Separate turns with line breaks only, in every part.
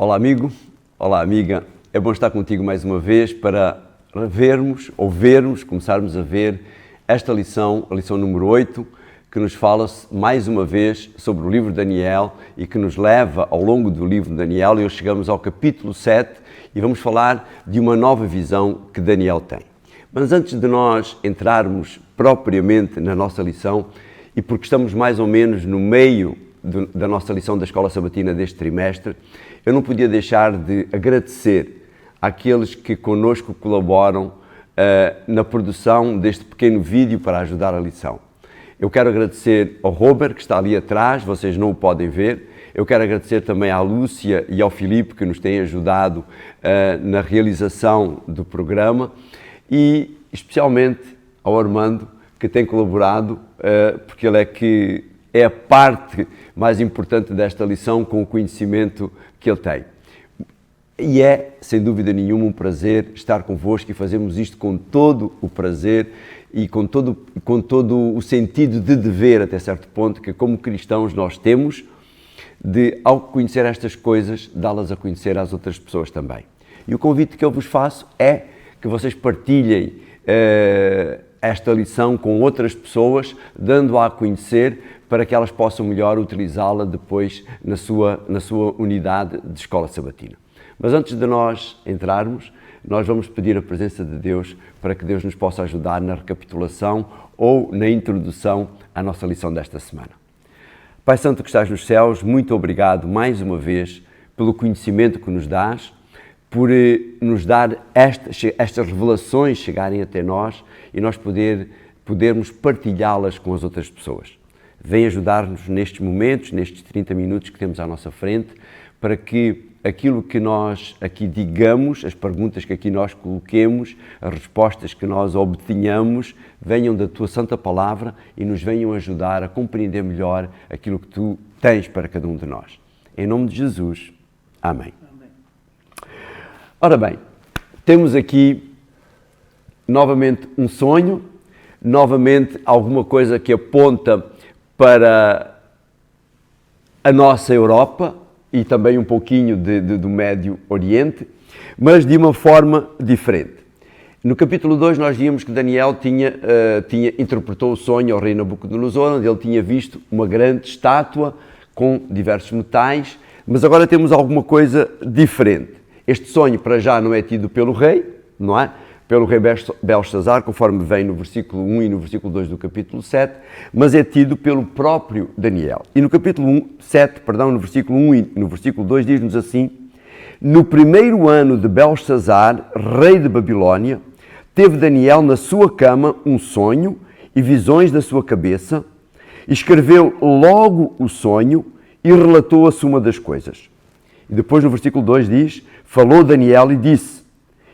Olá amigo, olá amiga, é bom estar contigo mais uma vez para vermos, começarmos a ver esta lição, a lição número 8, que nos fala mais uma vez sobre o livro de Daniel e que nos leva ao longo do livro de Daniel, e hoje chegamos ao capítulo 7 e vamos falar de uma nova visão que Daniel tem. Mas antes de nós entrarmos propriamente na nossa lição, e porque estamos mais ou menos no meio da nossa lição da Escola Sabatina deste trimestre, eu não podia deixar de agradecer àqueles que connosco colaboram na produção deste pequeno vídeo para ajudar a lição. Eu quero agradecer ao Robert, que está ali atrás, vocês não o podem ver. Eu quero agradecer também à Lúcia e ao Filipe, que nos têm ajudado na realização do programa, e especialmente ao Armando, que tem colaborado, porque ele é que é a parte mais importante desta lição, com o conhecimento que ele tem. E é, sem dúvida nenhuma, um prazer estar convosco e fazermos isto com todo o prazer e com todo o sentido de dever, até certo ponto, que como cristãos nós temos de, ao conhecer estas coisas, dá-las a conhecer às outras pessoas também. E o convite que eu vos faço é que vocês partilhem esta lição com outras pessoas, dando-a a conhecer para que elas possam melhor utilizá-la depois na sua unidade de Escola Sabatina. Mas antes de nós entrarmos, nós vamos pedir a presença de Deus para que Deus nos possa ajudar na recapitulação ou na introdução à nossa lição desta semana. Pai Santo que estás nos céus, muito obrigado mais uma vez pelo conhecimento que nos dás, por nos dar estas revelações chegarem até nós e nós podermos partilhá-las com as outras pessoas. Vem ajudar-nos nestes momentos, nestes 30 minutos que temos à nossa frente, para que aquilo que nós aqui digamos, as perguntas que aqui nós coloquemos, as respostas que nós obtenhamos, venham da Tua Santa Palavra e nos venham ajudar a compreender melhor aquilo que Tu tens para cada um de nós. Em nome de Jesus. Amém. Ora bem, temos aqui novamente um sonho, novamente alguma coisa que aponta para a nossa Europa e também um pouquinho do Médio Oriente, mas de uma forma diferente. No capítulo 2 nós vimos que Daniel interpretou o sonho ao rei Nabucodonosor, onde ele tinha visto uma grande estátua com diversos metais, mas agora temos alguma coisa diferente. Este sonho para já não é tido pelo rei, não é? Pelo rei Belshazar, conforme vem no versículo 1 e no versículo 2 do capítulo 7, mas é tido pelo próprio Daniel. E no capítulo 7, no versículo 1 e no versículo 2 diz-nos assim: no primeiro ano de Belshazar, rei de Babilônia, teve Daniel na sua cama um sonho e visões da sua cabeça, escreveu logo o sonho e relatou a suma das coisas. E depois no versículo 2 diz: falou Daniel e disse: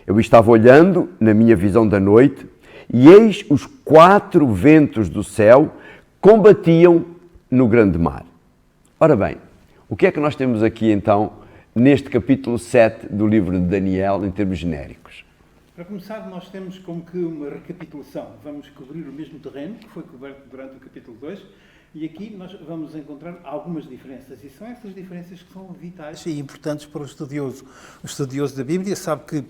eu estava olhando na minha visão da noite, e eis os 4 ventos do céu combatiam no grande mar. Ora bem, o que é que nós temos aqui então neste capítulo 7 do livro de Daniel em termos genéricos?
Para começar, nós temos como que uma recapitulação. Vamos cobrir o mesmo terreno que foi coberto durante o capítulo 2, e aqui nós vamos encontrar algumas diferenças, e são essas diferenças que são vitais e importantes para o estudioso. O estudioso da Bíblia sabe que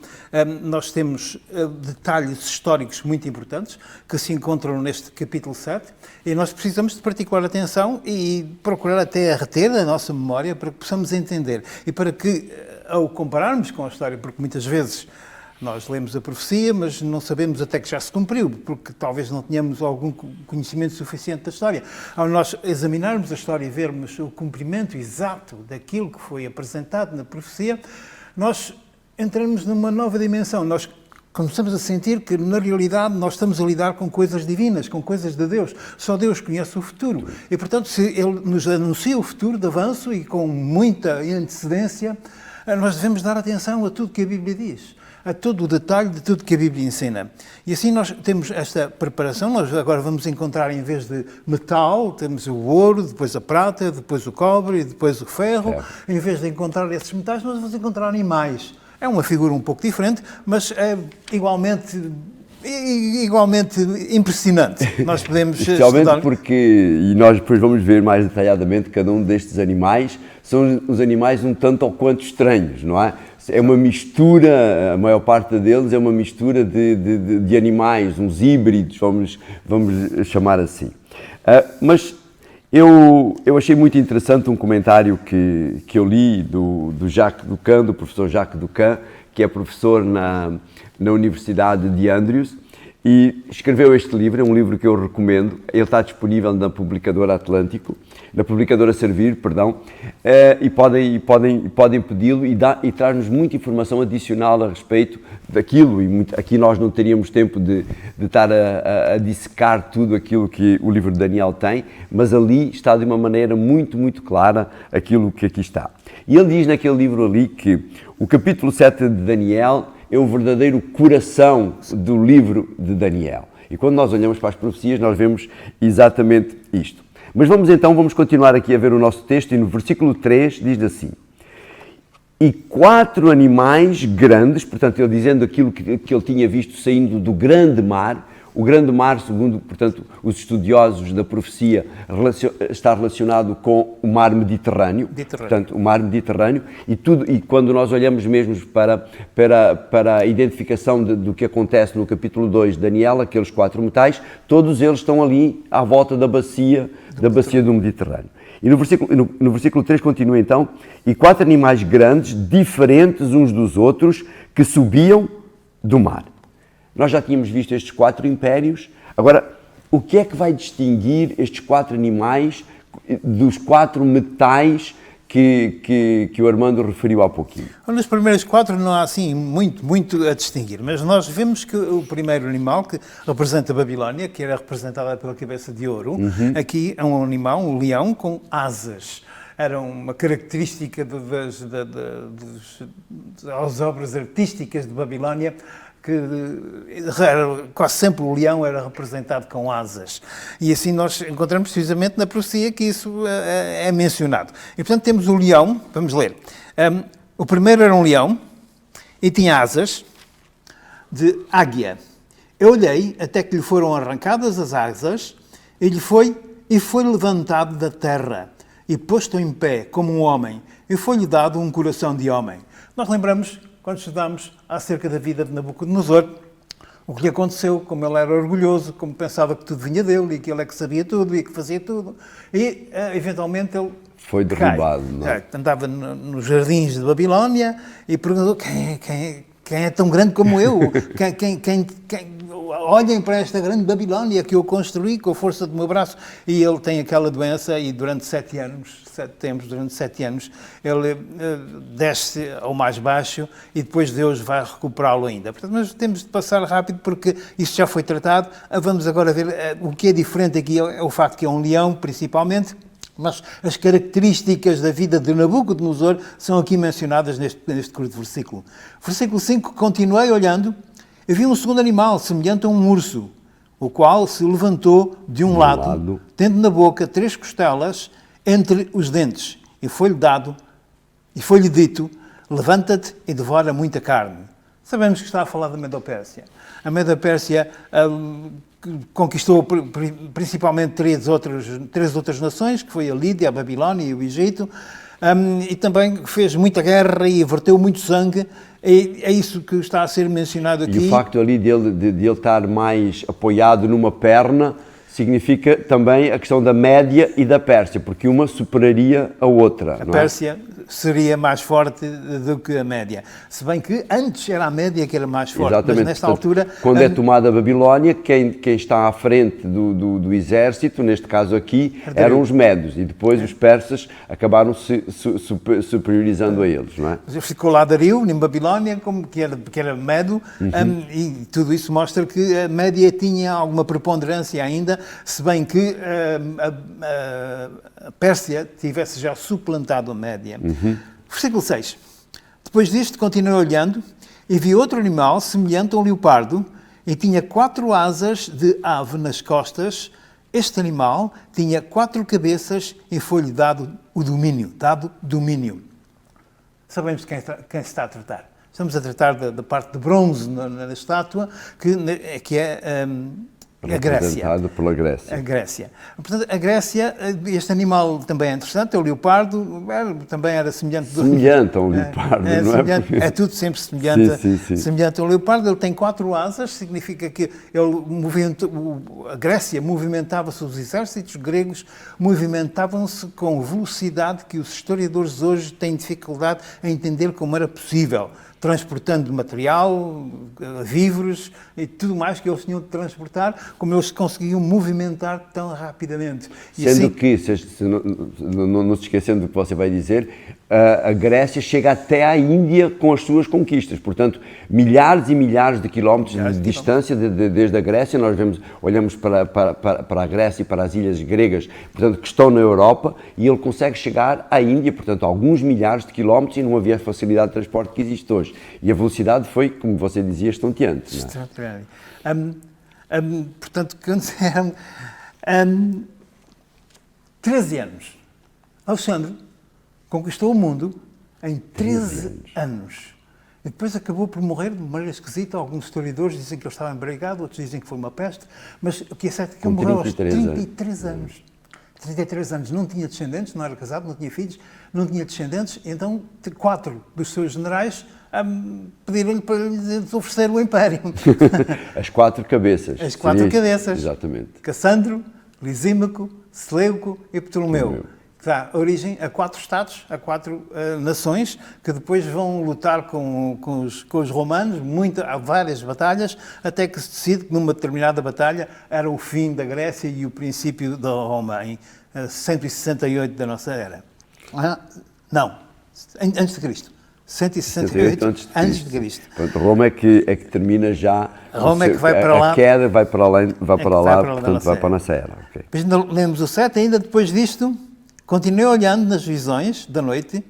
nós temos detalhes históricos muito importantes que se encontram neste capítulo 7, e nós precisamos de particular atenção e procurar até reter a nossa memória para que possamos entender e para que, ao compararmos com a história, porque muitas vezes nós lemos a profecia, mas não sabemos até que já se cumpriu, porque talvez não tenhamos algum conhecimento suficiente da história. Ao nós examinarmos a história e vermos o cumprimento exato daquilo que foi apresentado na profecia, nós entramos numa nova dimensão. Nós começamos a sentir que, na realidade, nós estamos a lidar com coisas divinas, com coisas de Deus. Só Deus conhece o futuro. E, portanto, se Ele nos anuncia o futuro de avanço e com muita antecedência, nós devemos dar atenção a tudo que a Bíblia diz, a todo o detalhe de tudo que a Bíblia ensina. E assim nós temos esta preparação. Nós agora vamos encontrar, em vez de metal, temos o ouro, depois a prata, depois o cobre e depois o ferro. Em vez de encontrar esses metais, nós vamos encontrar animais. É uma figura um pouco diferente, mas é igualmente impressionante. Nós podemos
especialmente
estudar...
porque, e nós depois vamos ver mais detalhadamente, cada um destes animais são os animais um tanto ou quanto estranhos, não é? É uma mistura, a maior parte deles é uma mistura de animais, uns híbridos, vamos chamar assim. Mas eu achei muito interessante um comentário que eu li do Jacques Ducan, do professor Jacques Ducan, que é professor na Universidade de Andrews, e escreveu este livro, é um livro que eu recomendo. Ele está disponível na publicadora Atlântico, na publicadora Servir, perdão, e podem pedi-lo, e traz-nos muita informação adicional a respeito daquilo, e aqui nós não teríamos tempo de estar a dissecar tudo aquilo que o livro de Daniel tem, mas ali está de uma maneira muito, muito clara aquilo que aqui está. E ele diz naquele livro ali que o capítulo 7 de Daniel é o verdadeiro coração do livro de Daniel. E quando nós olhamos para as profecias, nós vemos exatamente isto. Mas vamos continuar aqui a ver o nosso texto, e no versículo 3 diz assim: e 4 animais grandes, portanto, ele dizendo aquilo que ele tinha visto saindo do grande mar. O grande mar, segundo, portanto, os estudiosos da profecia, está relacionado com o mar Mediterrâneo. Portanto, o mar Mediterrâneo, e quando nós olhamos mesmo para a identificação do que acontece no capítulo 2 de Daniel, aqueles 4 metais, todos eles estão ali à volta da bacia do Mediterrâneo. E no versículo 3 continua então: e 4 animais grandes, diferentes uns dos outros, que subiam do mar. Nós já tínhamos visto estes 4 impérios. Agora, o que é que vai distinguir estes 4 animais dos 4 metais que o Armando referiu há pouquinho?
Nos primeiros 4 não há assim muito a distinguir, mas nós vemos que o primeiro animal, que representa a Babilónia, que era representada pela cabeça de ouro, aqui é um animal, um leão com asas. Era uma característica das obras artísticas de Babilónia, que quase sempre o leão era representado com asas. E assim nós encontramos precisamente na profecia que isso é mencionado. E portanto temos o leão, vamos ler. O primeiro era um leão e tinha asas de águia. Eu olhei até que lhe foram arrancadas as asas e foi levantado da terra e posto em pé como um homem, e foi-lhe dado um coração de homem. Nós lembramos, quando estudamos acerca da vida de Nabucodonosor, o que lhe aconteceu, como ele era orgulhoso, como pensava que tudo vinha dele e que ele é que sabia tudo e que fazia tudo. E, eventualmente, ele
foi derrubado. Não é?
Andava nos jardins de Babilónia e perguntou: quem é tão grande como eu? Olhem para esta grande Babilónia que eu construí com a força do meu braço. E ele tem aquela doença e durante 7 anos, ele desce ao mais baixo e depois Deus vai recuperá-lo ainda. Portanto, mas temos de passar rápido porque isso já foi tratado. Vamos agora ver o que é diferente aqui, é o facto que é um leão, principalmente, mas as características da vida de Nabucodonosor são aqui mencionadas neste curto versículo. Versículo 5, continuei olhando e vi um segundo animal, semelhante a um urso, o qual se levantou de um lado, tendo na boca 3 costelas entre os dentes, e foi-lhe dito: levanta-te e devora muita carne. Sabemos que está a falar da Medo-Pérsia. A Medo-Pérsia conquistou principalmente 3 outras nações, que foi a Lídia, a Babilónia e o Egito, e também fez muita guerra e verteu muito sangue. É isso que está a ser mencionado aqui.
E o facto ali de ele estar mais apoiado numa perna significa também a questão da Média e da Pérsia, porque uma superaria a outra.
A Pérsia seria mais forte do que a Média. Se bem que antes era a Média que era mais forte.
Exatamente.
Mas nesta altura...
Quando é tomada a Babilónia, quem está à frente do exército, neste caso aqui, eram os médios, e depois os persas acabaram se superiorizando a eles, não é?
Ficou lá Dario, em Babilónia, que era Medo, e tudo isso mostra que a Média tinha alguma preponderância ainda, se bem que a Pérsia tivesse já suplantado a Média. Versículo 6. Depois disto, continuei olhando e vi outro animal semelhante a um leopardo e tinha 4 asas de ave nas costas. Este animal tinha 4 cabeças e foi-lhe dado domínio. Sabemos de quem se está a tratar. Estamos a tratar da parte de bronze na estátua, que é
representado pela Grécia.
A Grécia. Portanto, a Grécia, este animal também é interessante, é o leopardo, também era semelhante...
Semelhante ao leopardo, não é?
Porque... É tudo sempre semelhante,
sim.
semelhante ao leopardo. Ele tem 4 asas, significa que a Grécia movimentava-se, os exércitos gregos movimentavam-se com velocidade que os historiadores hoje têm dificuldade em entender como era possível, transportando material, víveres e tudo mais que eles tinham de transportar, como eles conseguiam movimentar tão rapidamente.
Sendo assim, que, não se esquecendo do que você vai dizer, a Grécia chega até à Índia com as suas conquistas. Portanto, milhares e milhares de quilómetros de distância desde a Grécia. Nós olhamos para a Grécia e para as ilhas gregas, portanto, que estão na Europa, e ele consegue chegar à Índia, portanto, alguns milhares de quilómetros, e não havia a facilidade de transporte que existe hoje. E a velocidade foi, como você dizia, estonteante.
Extraordinário. Portanto, quando eram 13 anos, Alexandre conquistou o mundo em 13 anos. E depois acabou por morrer de maneira esquisita. Alguns historiadores dizem que ele estava embriagado, outros dizem que foi uma peste, mas o que é certo é que ele morreu aos 33 anos. 33 anos, não tinha descendentes, não era casado, não tinha filhos, não tinha descendentes, então 4 dos seus generais pediram-lhe para lhes oferecer o império.
As 4 cabeças.
As 4 cabeças.
Exatamente.
Cassandro, Lisímaco, Seleuco e Ptolomeu. Que dá origem a 4 estados, a 4 nações, que depois vão lutar com os romanos, há várias batalhas, até que se decide que numa determinada batalha era o fim da Grécia e o princípio da Roma, em 168 da nossa era. Não, antes de Cristo. 168 antes de Cristo.
Portanto, Roma é que termina já.
Roma é que vai para lá.
A queda vai para lá, portanto vai para a nossa era. Okay.
Depois ainda lemos o 7, ainda depois disto, continuei olhando nas visões da noite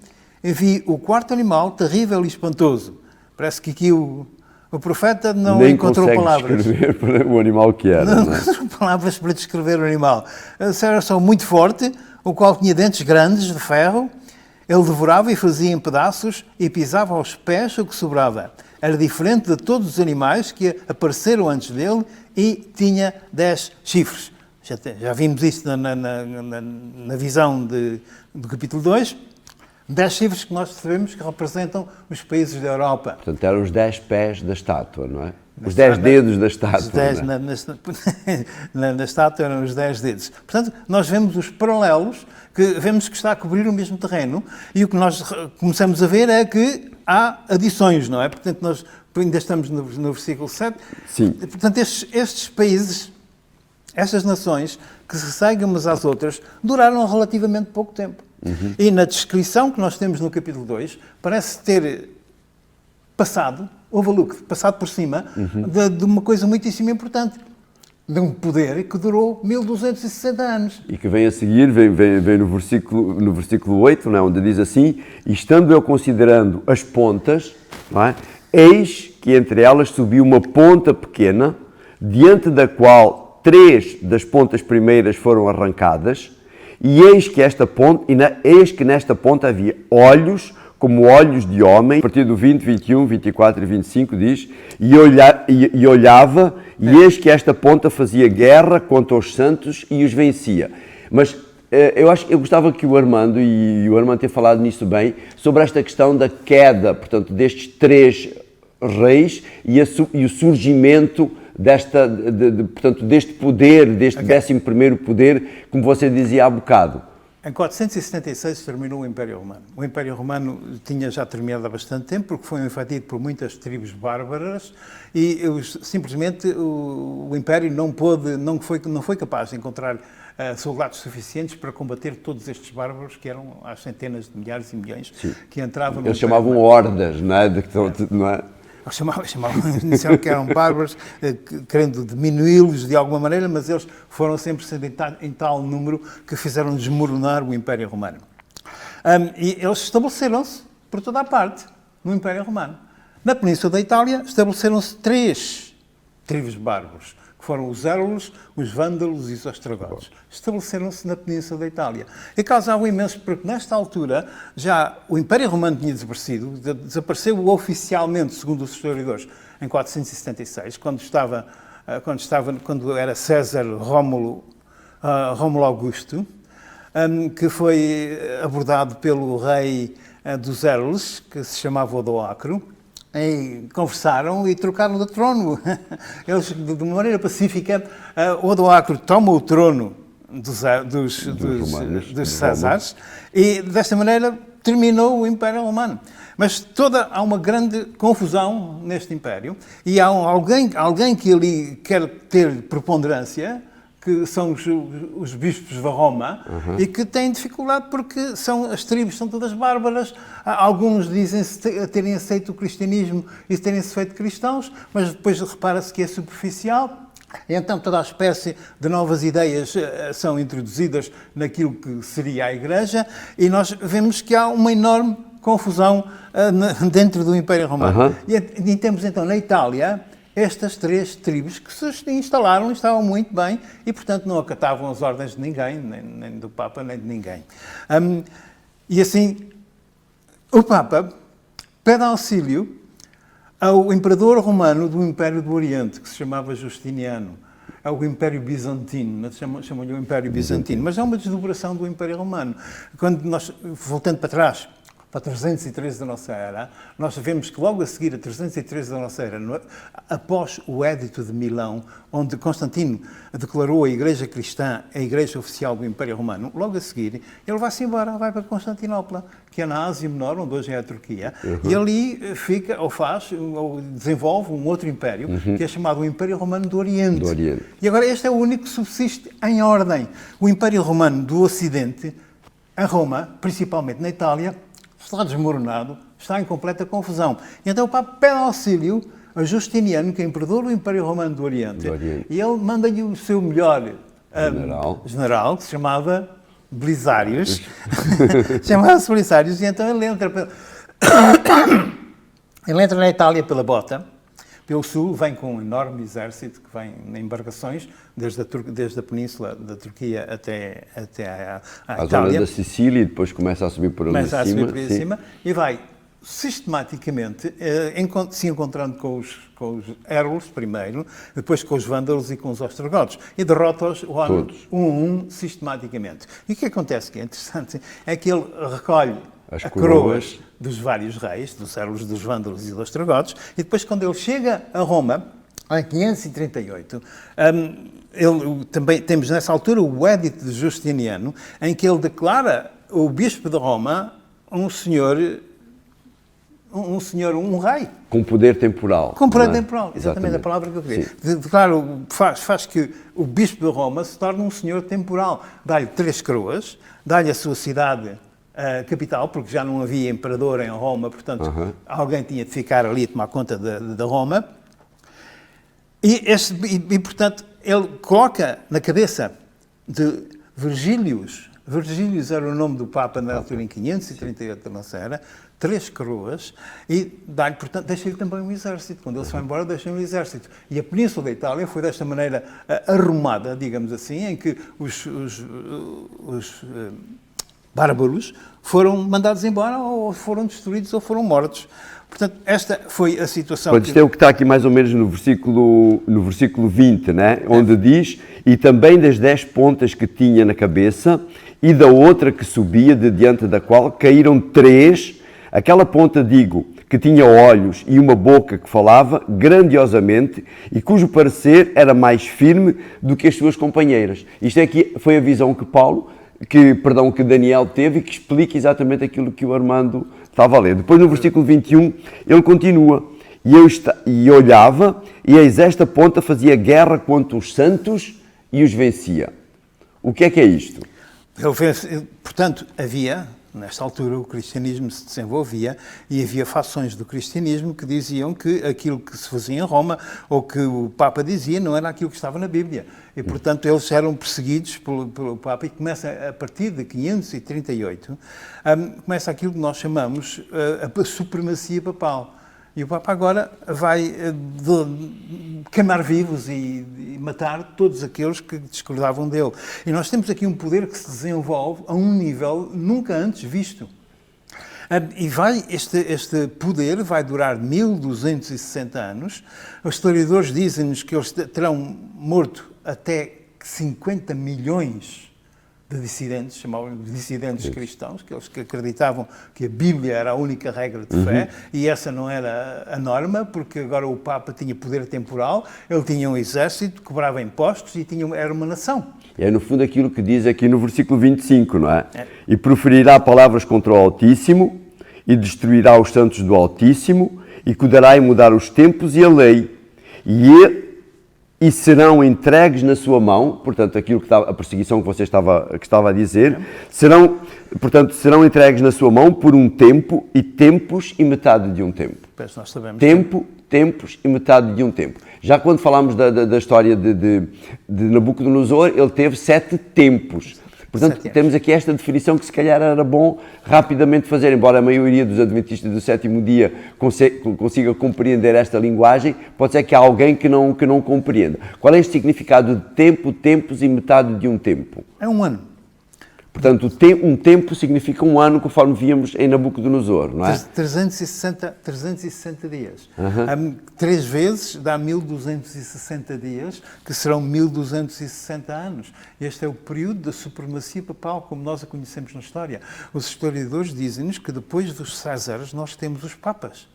e vi o 4º animal terrível e espantoso. Parece que aqui o profeta não
nem
encontrou palavras.
Descrever para o animal que era.
Não encontrou palavras para descrever o animal. Era só muito forte, o qual tinha dentes grandes de ferro. Ele devorava e fazia em pedaços e pisava aos pés o que sobrava. Era diferente de todos os animais que apareceram antes dele e tinha 10 chifres. Já vimos isso na visão do capítulo 2. 10 chifres que nós sabemos que representam os países da Europa.
Portanto, eram os 10 pés da estátua, não é? Os 10 dedos da estátua.
Os 10, na estátua eram os 10 dedos. Portanto, nós vemos os paralelos, que vemos que está a cobrir o mesmo terreno, e o que nós começamos a ver é que há adições, não é? Portanto, nós ainda estamos no versículo 7.
Sim.
Portanto, estes países, estas nações, que se seguem umas às outras, duraram relativamente pouco tempo. E na descrição que nós temos no capítulo 2, parece ter passado por cima de uma coisa muitíssimo importante, de um poder que durou 1260 anos.
E que vem a seguir, vem no versículo 8, não é? Onde diz assim: e estando eu considerando as pontas, não é? Eis que entre elas subiu uma ponta pequena, diante da qual 3 das pontas primeiras foram arrancadas, e eis que nesta ponta havia olhos, como olhos de homem. A partir do 20, 21, 24 e 25 diz: e olhava, e eis que esta ponta fazia guerra contra os santos e os vencia. Mas eu gostava que o Armando tenha falado nisso bem, sobre esta questão da queda, portanto, destes 3 reis e o surgimento portanto, deste poder, deste 11º poder, como você dizia há bocado.
Em 476 terminou o Império Romano. O Império Romano tinha já terminado há bastante tempo, porque foi invadido por muitas tribos bárbaras e simplesmente o Império não foi capaz de encontrar soldados suficientes para combater todos estes bárbaros, que eram às centenas de milhares e milhões, que entravam no
Eles chamavam hordas, não é? Não é?
Disseram que eram bárbaros, querendo diminuí-los de alguma maneira, mas eles foram sempre sendo em tal número que fizeram desmoronar o Império Romano. E eles estabeleceram-se por toda a parte no Império Romano. Na Península da Itália estabeleceram-se 3 tribos bárbaros, que foram os Érulos, os Vândalos e os Ostrogodos. Estabeleceram-se na Península da Itália. E causavam imenso, porque nesta altura já o Império Romano tinha desapareceu oficialmente, segundo os historiadores, em 476, quando estava quando era César Rómulo Augusto, que foi abordado pelo rei dos Erles, que se chamava Odoacro, e conversaram e trocaram de trono. Eles, de maneira pacífica, Odoacro toma o trono dos Césares e, desta maneira, terminou o Império Romano. Mas há uma grande confusão neste Império e há alguém que ali quer ter preponderância, que são os bispos de Roma, e que têm dificuldade porque as tribos são todas bárbaras. Alguns dizem-se terem aceito o cristianismo e terem-se feito cristãos, mas depois repara-se que é superficial. E então toda a espécie de novas ideias são introduzidas naquilo que seria a Igreja, e nós vemos que há uma enorme confusão dentro do Império Romano. E temos então na Itália estas 3 tribos que se instalaram e estavam muito bem e, portanto, não acatavam as ordens de ninguém, nem do Papa, nem de ninguém. E assim, o Papa pede auxílio ao imperador romano do Império do Oriente, que se chamava Justiniano. É o Império Bizantino, chamam-lhe o Império Bizantino, mas é uma desdobração do Império Romano. Quando nós, voltando para trás, para 313 da nossa era, nós vemos que logo a seguir a 313 da nossa era, após o Édito de Milão, onde Constantino declarou a Igreja Cristã a Igreja Oficial do Império Romano, logo a seguir ele vai-se embora, vai para Constantinopla, que é na Ásia Menor, onde hoje é a Turquia, e ali fica, ou desenvolve um outro império, que é chamado o Império Romano do Oriente. E agora este é o único que subsiste em ordem. O Império Romano do Ocidente, a Roma, principalmente na Itália, está desmoronado, está em completa confusão. E então o Papa pede auxílio a Justiniano, que é imperador do Império Romano do Oriente. E ele manda-lhe o seu melhor general, que se chamava Belisarius. Chamava-se Belisarius, e então ele entra na Itália pela Bota, pelo sul, vem com um enorme exército que vem em embarcações, desde a península da Turquia até a
a
Itália.
zona da Sicília, e depois começa a subir por ali
acima e vai sistematicamente se encontrando com os Erlos primeiro, depois com os Vândalos e com os Ostrogodos, e derrota-os sistematicamente. E o que acontece, que é interessante, é que ele recolhe as coroas dos vários reis, dos Erlos, dos Vândalos e dos Ostrogodos, e depois, quando ele chega a Roma, em 538, também temos nessa altura o Édito de Justiniano, em que ele declara o bispo de Roma um rei.
Com poder temporal.
Com poder temporal, exatamente a palavra que eu queria. Declara, faz que o bispo de Roma se torne um senhor temporal. Dá-lhe 3 coroas, dá-lhe a sua cidade capital, porque já não havia imperador em Roma, portanto, alguém tinha de ficar ali a tomar conta de Roma. E, portanto, ele coloca na cabeça de Virgílius era o nome do Papa na altura, em 538 da nossa era, 3 coroas, e dá-lhe, portanto, deixa-lhe também um exército. Quando ele se vai embora, deixa-lhe um exército. E a Península da Itália foi desta maneira arrumada, digamos assim, em que os bárbaros foram mandados embora, ou foram destruídos, ou foram mortos. Portanto, esta foi a situação.
Isto é o que está aqui mais ou menos no versículo 20, né? Onde diz: e também das 10 pontas que tinha na cabeça, e da outra que subia, de diante da qual caíram 3, aquela ponta, digo, que tinha olhos e uma boca que falava grandiosamente, e cujo parecer era mais firme do que as suas companheiras. Isto aqui foi a visão que Daniel teve, e que explica exatamente aquilo que o Armando estava a ler. Depois, no versículo 21, ele continua: e olhava, e eis esta ponta fazia guerra contra os santos e os vencia. O que é isto?
Portanto, nesta altura, o cristianismo se desenvolvia, e havia fações do cristianismo que diziam que aquilo que se fazia em Roma, ou que o Papa dizia, não era aquilo que estava na Bíblia. E, portanto, eles eram perseguidos pelo Papa, e começa, a partir de 538, começa aquilo que nós chamamos a supremacia papal. E o Papa agora vai queimar vivos e matar todos aqueles que discordavam dele. E nós temos aqui um poder que se desenvolve a um nível nunca antes visto. E este poder vai durar 1260 anos. Os historiadores dizem-nos que eles terão morto até 50 milhões de dissidentes, chamavam de dissidentes cristãos, que eles que acreditavam que a Bíblia era a única regra de fé, e essa não era a norma, porque agora o Papa tinha poder temporal, ele tinha um exército, cobrava impostos e era uma nação.
É no fundo aquilo que diz aqui no versículo 25, não é? E proferirá palavras contra o Altíssimo, e destruirá os santos do Altíssimo, e cuidará em mudar os tempos e a lei, e serão entregues na sua mão, portanto, aquilo que a perseguição que você estava a dizer, serão entregues na sua mão por um tempo e tempos e metade de um tempo.
Nós sabemos
Tempos e metade de um tempo. Já quando falámos da história de Nabucodonosor, ele teve 7 tempos. Portanto, temos aqui esta definição que se calhar era bom rapidamente fazer, embora a maioria dos adventistas do sétimo dia consiga compreender esta linguagem, pode ser que há alguém que não compreenda. Qual é este significado de tempo, tempos e metade de um tempo?
É um ano.
Portanto, um tempo significa um ano, conforme víamos em Nabucodonosor, não é?
360 dias. 3 vezes dá 1260 dias, que serão 1260 anos. Este é o período da supremacia papal, como nós a conhecemos na história. Os historiadores dizem-nos que depois dos Césares nós temos os papas.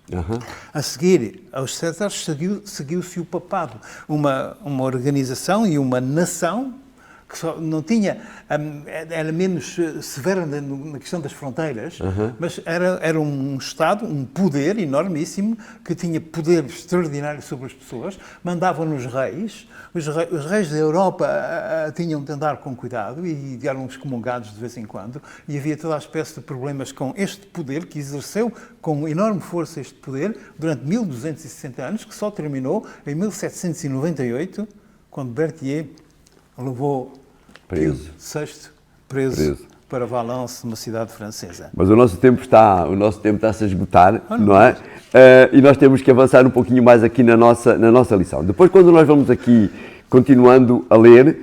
A seguir aos Césares seguiu-se o papado, uma organização e uma nação que só não tinha, era menos severa na questão das fronteiras, mas era um Estado, um poder enormíssimo, que tinha poder extraordinário sobre as pessoas, mandavam nos reis, os reis da Europa tinham de andar com cuidado e eram excomungados de vez em quando, e havia toda a espécie de problemas com este poder, que exerceu com enorme força este poder durante 1260 anos, que só terminou em 1798, quando Berthier levou
preso
para Valence, uma cidade francesa.
Mas o nosso tempo está a se esgotar, não é? E nós temos que avançar um pouquinho mais aqui na nossa lição. Depois, quando nós vamos aqui, continuando a ler,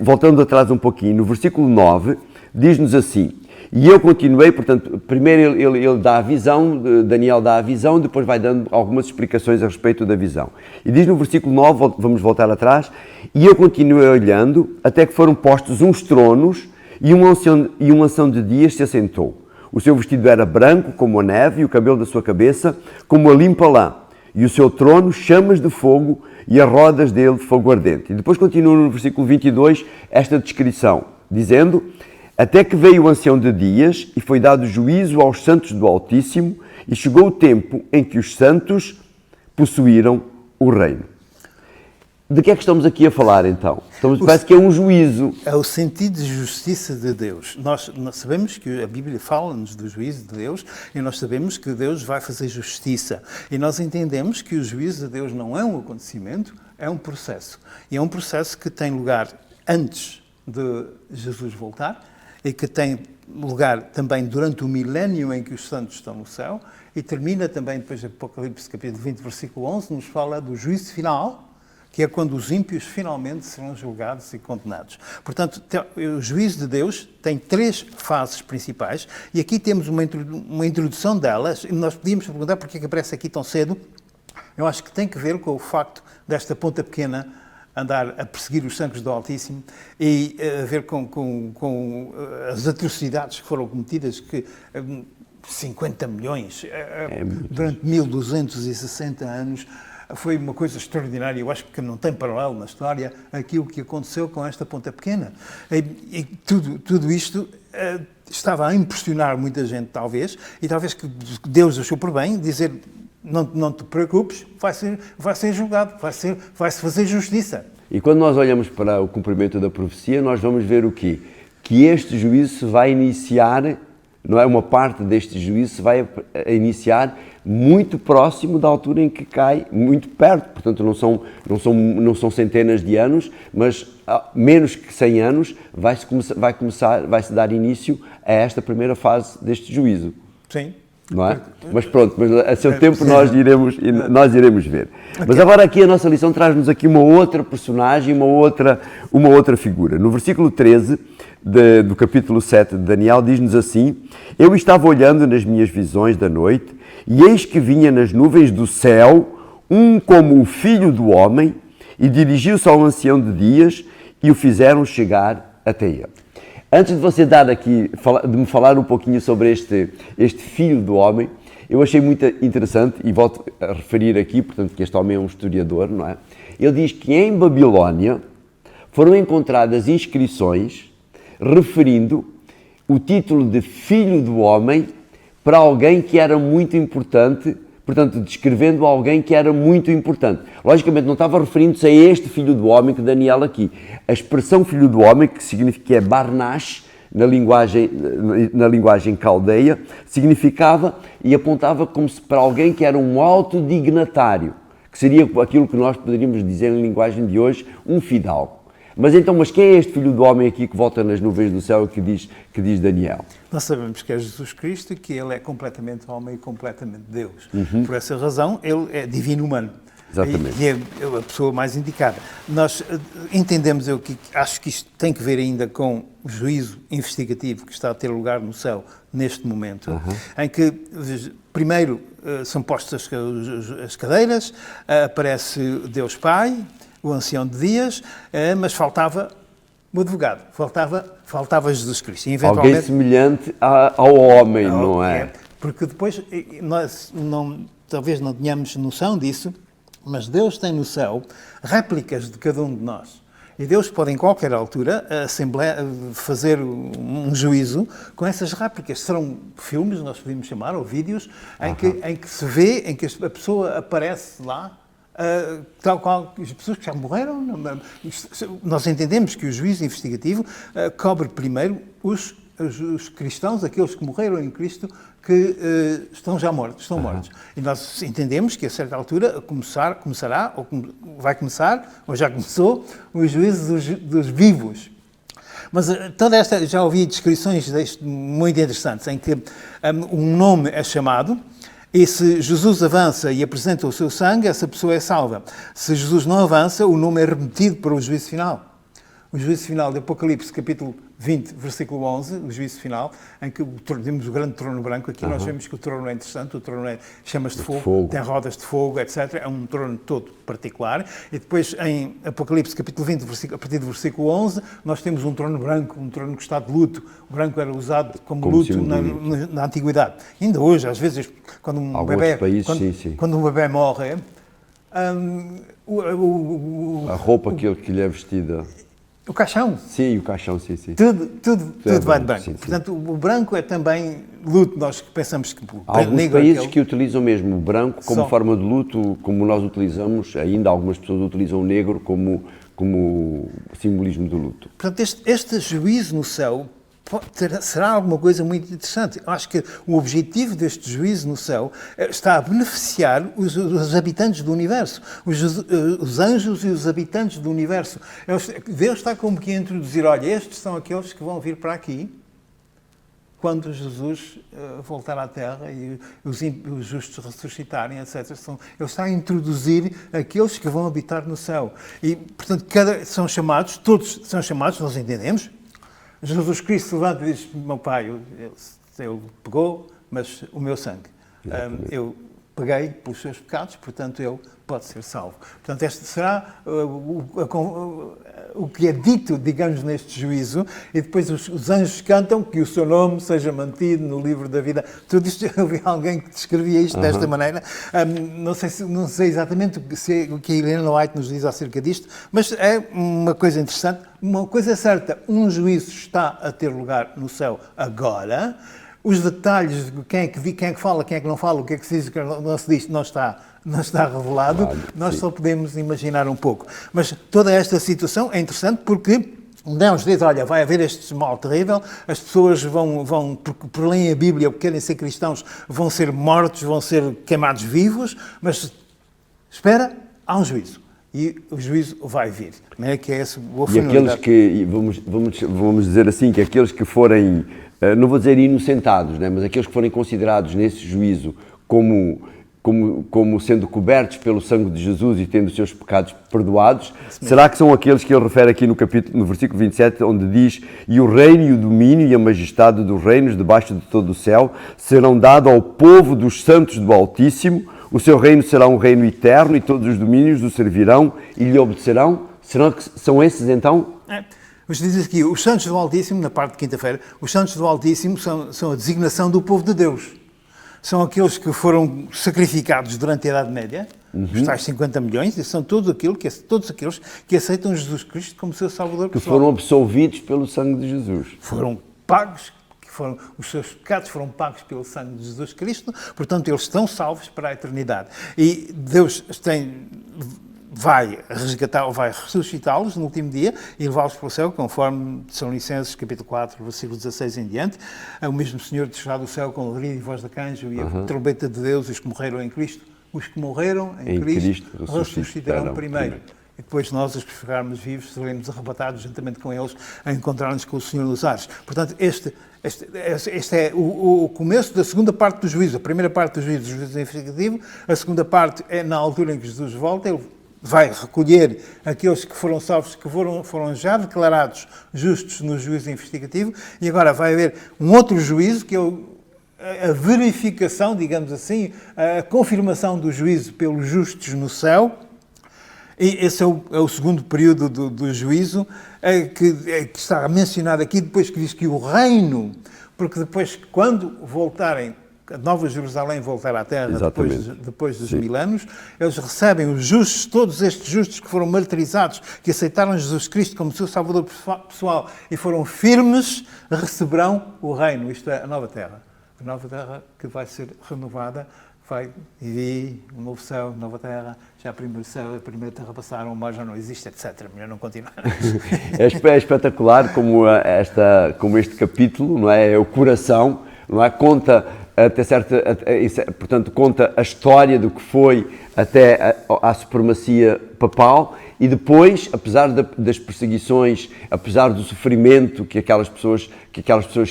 voltando atrás um pouquinho, no versículo 9, diz-nos assim: e eu continuei, portanto, primeiro ele dá a visão, Daniel dá a visão, depois vai dando algumas explicações a respeito da visão. E diz no versículo 9, vamos voltar atrás, e eu continuei olhando, até que foram postos uns tronos, e um ancião de dias se assentou. O seu vestido era branco como a neve, e o cabelo da sua cabeça como a limpa lã, e o seu trono chamas de fogo, e as rodas dele fogo ardente. E depois continua no versículo 22 esta descrição, dizendo: até que veio o ancião de dias e foi dado juízo aos santos do Altíssimo, e chegou o tempo em que os santos possuíram o reino. De que é que estamos aqui a falar, então? Parece que é um juízo.
É o sentido de justiça de Deus. Nós sabemos que a Bíblia fala-nos do juízo de Deus, e nós sabemos que Deus vai fazer justiça. E nós entendemos que o juízo de Deus não é um acontecimento, é um processo. E é um processo que tem lugar antes de Jesus voltar, e que tem lugar também durante o milénio em que os santos estão no céu, e termina também depois de Apocalipse, capítulo 20, versículo 11, nos fala do juízo final, que é quando os ímpios finalmente serão julgados e condenados. Portanto, o juízo de Deus tem 3 fases principais, e aqui temos uma introdução delas, e nós podíamos perguntar porque é que aparece aqui tão cedo. Eu acho que tem que ver com o facto desta ponta pequena andar a perseguir os santos do Altíssimo e a ver com as atrocidades que foram cometidas, que 50 milhões durante 1260 anos foi uma coisa extraordinária. Eu acho que não tem paralelo na história aquilo que aconteceu com esta ponta pequena. E tudo isto estava a impressionar muita gente, talvez, e talvez que Deus achou por bem dizer: não te preocupes, vai ser julgado, vai-se fazer justiça.
E quando nós olhamos para o cumprimento da profecia, nós vamos ver o quê? Que este juízo se vai iniciar, não é? Uma parte deste juízo se vai iniciar muito próximo da altura em que cai, muito perto. Portanto, não são centenas de anos, mas menos que 100 anos vai-se dar início a esta primeira fase deste juízo.
Sim.
não é? Mas pronto, mas a seu tempo nós iremos ver. Okay. Mas agora aqui a nossa lição traz-nos aqui uma outra personagem, uma outra figura. No versículo 13 do capítulo 7 de Daniel diz-nos assim: eu estava olhando nas minhas visões da noite, e eis que vinha nas nuvens do céu um como o filho do homem, e dirigiu-se ao ancião de dias, e o fizeram chegar até ele. Antes de você de me falar um pouquinho sobre este filho do homem, eu achei muito interessante, e volto a referir aqui, portanto, que este homem é um historiador, não é? Ele diz que em Babilónia foram encontradas inscrições referindo o título de filho do homem para alguém que era muito importante, portanto, descrevendo alguém que era muito importante. Logicamente, não estava referindo-se a este filho do homem que Daniel aqui. A expressão filho do homem, que significa que é Barnash, na linguagem caldeia, significava e apontava como se para alguém que era um alto dignatário, que seria aquilo que nós poderíamos dizer em linguagem de hoje, um fidalgo. Mas quem é este filho do homem aqui que volta nas nuvens do céu que diz Daniel?
Nós sabemos que é Jesus Cristo e que ele é completamente homem e completamente Deus. Por essa razão, ele é divino humano.
Exatamente.
E é a pessoa mais indicada. Nós entendemos, acho que isto tem que ver ainda com o juízo investigativo que está a ter lugar no céu neste momento, em que primeiro são postas as cadeiras, aparece Deus Pai, o ancião de dias, mas faltava o advogado, faltava Jesus Cristo. E,
alguém semelhante ao homem, não é?
Porque depois, nós talvez não tenhamos noção disso, mas Deus tem no céu réplicas de cada um de nós. E Deus pode, em qualquer altura, fazer um juízo com essas réplicas. Serão filmes, nós podemos chamar, ou vídeos, em que se vê, em que a pessoa aparece lá, tal qual as pessoas que já morreram. Nós entendemos que o juízo investigativo cobre primeiro os cristãos, aqueles que morreram em Cristo, que estão já mortos, mortos. E nós entendemos que a certa altura começará, ou vai começar, ou já começou, o juízo dos vivos. Mas já ouvi descrições muito interessantes, em que um nome é chamado, e se Jesus avança e apresenta o seu sangue, essa pessoa é salva. Se Jesus não avança, o nome é remetido para o juízo final. O juízo final de Apocalipse, capítulo 20, versículo 11, o juízo final, em que temos o grande trono branco. Aqui nós vemos que o trono é interessante, o trono é chamas de fogo, tem rodas de fogo, etc. É um trono todo particular. E depois, em Apocalipse, capítulo 20, a partir do versículo 11, nós temos um trono branco, um trono que está de luto. O branco era usado como luto na antiguidade. E ainda hoje, às vezes, quando um bebê morre,
a roupa que lhe é vestida.
O caixão.
Sim, o caixão, sim.
Tudo vai de branco. Sim. Portanto, o branco é também luto. Nós pensamos que...
Há alguns países que utilizam mesmo o branco como forma de luto, como nós utilizamos, ainda algumas pessoas utilizam o negro como simbolismo do luto.
Portanto, este juízo no céu será alguma coisa muito interessante. Eu acho que o objetivo deste juízo no céu está a beneficiar os habitantes do universo, os anjos e os habitantes do universo. Deus está como que a introduzir, olha, estes são aqueles que vão vir para aqui quando Jesus voltar à Terra e os justos ressuscitarem, etc. Ele está a introduzir aqueles que vão habitar no céu. E, portanto, todos são chamados, nós entendemos. Jesus Cristo se levanta e diz, meu Pai, ele pegou, mas o meu sangue. Eu paguei pelos seus pecados, portanto, ele pode ser salvo. Portanto, este será o que é dito, digamos, neste juízo, e depois os anjos cantam que o seu nome seja mantido no livro da vida. Tudo isto, eu vi alguém que descrevia isto desta maneira. Não sei exatamente o que a Helena White nos diz acerca disto, mas é uma coisa interessante. Uma coisa certa, um juízo está a ter lugar no céu agora. Os detalhes de quem é que fala, quem é que não fala, o que é que se diz, o que não se diz, não está revelado. Nós só podemos imaginar um pouco. Mas toda esta situação é interessante porque Deus diz, olha, vai haver este mal terrível, as pessoas por lerem a Bíblia, porque querem ser cristãos, vão ser mortos, vão ser queimados vivos, mas espera, há um juízo. E o juízo vai vir. Não é? Que é esse o
e aqueles que, vamos dizer assim, que aqueles que forem não vou dizer inocentados, né? Mas aqueles que forem considerados nesse juízo como sendo cobertos pelo sangue de Jesus e tendo os seus pecados perdoados, será que são aqueles que ele refere aqui no versículo 27, onde diz: e o reino e o domínio e a majestade dos reinos debaixo de todo o céu serão dados ao povo dos santos do Altíssimo, o seu reino será um reino eterno e todos os domínios o servirão e lhe obedecerão? São esses então?
Mas diz aqui, os santos do Altíssimo, na parte de quinta-feira, os santos do Altíssimo são a designação do povo de Deus. São aqueles que foram sacrificados durante a Idade Média, os tais 50 milhões, e são todos aqueles que aceitam Jesus Cristo como seu Salvador pessoal.
Que foram absolvidos pelo sangue de Jesus.
Foram pagos, os seus pecados foram pagos pelo sangue de Jesus Cristo, portanto eles estão salvos para a eternidade. E Deus vai ressuscitá-los no último dia e levá-los para o céu, conforme Tessalonicenses, capítulo 4, versículo 16 em diante. O mesmo Senhor descerá do céu com alegria e voz de arcanjo e a trombeta de Deus, os que morreram em Cristo. Os que morreram em Cristo ressuscitarão primeiro. E depois nós, os que ficarmos vivos, seremos arrebatados juntamente com eles a encontrar-nos com o Senhor nos ares. Portanto, este é o começo da segunda parte do juízo. A primeira parte do juízo investigativo, a segunda parte é na altura em que Jesus volta. Ele vai recolher aqueles que foram salvos, que foram já declarados justos no juízo investigativo, e agora vai haver um outro juízo, que é a verificação, digamos assim, a confirmação do juízo pelos justos no céu. E esse é o segundo período do juízo, que está mencionado aqui, depois que diz que o reino, porque depois, quando voltarem, a Nova Jerusalém voltar à Terra depois dos 1000 anos, eles recebem os justos, todos estes justos que foram martirizados, que aceitaram Jesus Cristo como seu Salvador pessoal e foram firmes, receberão o reino, isto é, a Nova Terra. A Nova Terra que vai ser renovada, e vi um novo céu, nova terra, já o primeiro céu e a primeira terra passaram, o mar já não existe, etc. Melhor não continuar.
É espetacular como este capítulo, não é? É o coração, não é? Conta até portanto, conta a história do que foi até à supremacia papal e depois, apesar das perseguições, apesar do sofrimento que aquelas pessoas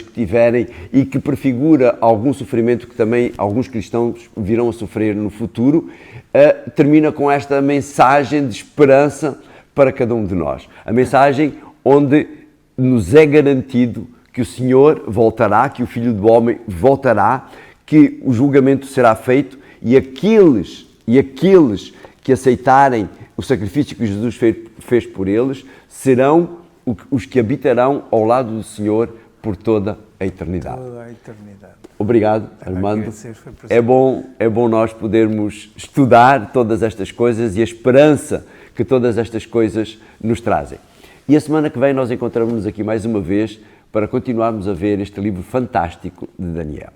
que tiverem e que prefigura algum sofrimento que também alguns cristãos virão a sofrer no futuro, termina com esta mensagem de esperança para cada um de nós. A mensagem onde nos é garantido que o Senhor voltará, que o Filho do Homem voltará, que o julgamento será feito e aqueles que aceitarem o sacrifício que Jesus fez por eles serão os que habitarão ao lado do Senhor por toda a eternidade.
Toda a eternidade.
Obrigado, Armando. É bom nós podermos estudar todas estas coisas e a esperança que todas estas coisas nos trazem. E a semana que vem nós encontramos-nos aqui mais uma vez para continuarmos a ver este livro fantástico de Daniel.